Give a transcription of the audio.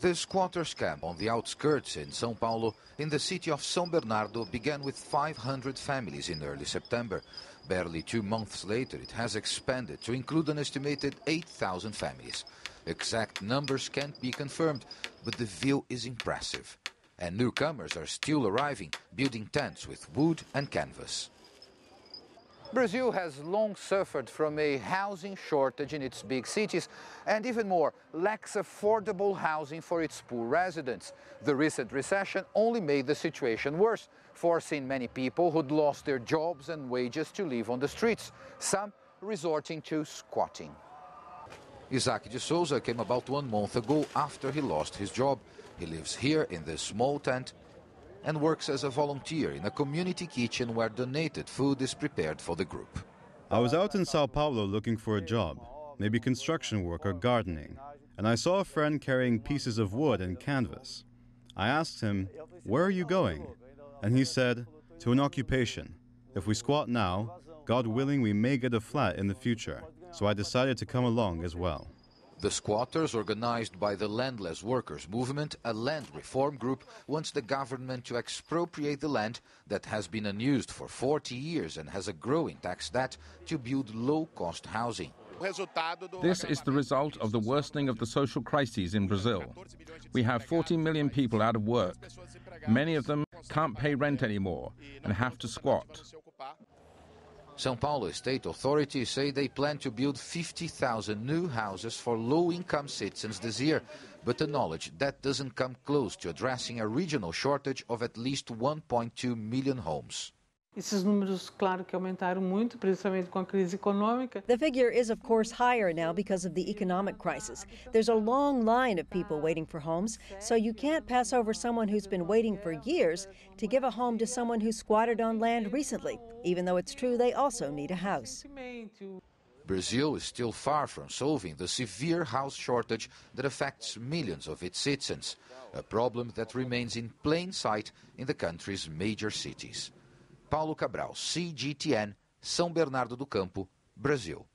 The squatters' camp on the outskirts in Sao Paulo, in the city of São Bernardo, began with 500 families in early September. Barely 2 months later, it has expanded to include an estimated 8,000 families. Exact numbers can't be confirmed, but the view is impressive. And newcomers are still arriving, building tents with wood and canvas. Brazil has long suffered from a housing shortage in its big cities and even more, lacks affordable housing for its poor residents. The recent recession only made the situation worse, forcing many people who'd lost their jobs and wages to live on the streets, some resorting to squatting. Isaac de Souza came about 1 month ago after he lost his job. He lives here in this small tent and works as a volunteer in a community kitchen where donated food is prepared for the group. I was out in Sao Paulo looking for a job, maybe construction work or gardening, and I saw a friend carrying pieces of wood and canvas. I asked him, "Where are you going?" And he said, "To an occupation. If we squat now, God willing, we may get a flat in the future." So I decided to come along as well. The squatters, organized by the Landless Workers Movement, a land reform group, wants the government to expropriate the land that has been unused for 40 years and has a growing tax debt to build low-cost housing. This is the result of the worsening of the social crises in Brazil. We have 40 million people out of work. Many of them can't pay rent anymore and have to squat. Sao Paulo state authorities say they plan to build 50,000 new houses for low-income citizens this year, but acknowledge that doesn't come close to addressing a regional shortage of at least 1.2 million homes. Esses números, claro que aumentaram muito, principalmente com a crise econômica. The figure is, of course, higher now because of the economic crisis. There's a long line of people waiting for homes, so you can't pass over someone who's been waiting for years to give a home to someone who squatted on land recently, even though it's true they also need a house. Brazil is still far from solving the severe house shortage that affects millions of its citizens, a problem that remains in plain sight in the country's major cities. Paulo Cabral, CGTN, São Bernardo do Campo, Brasil.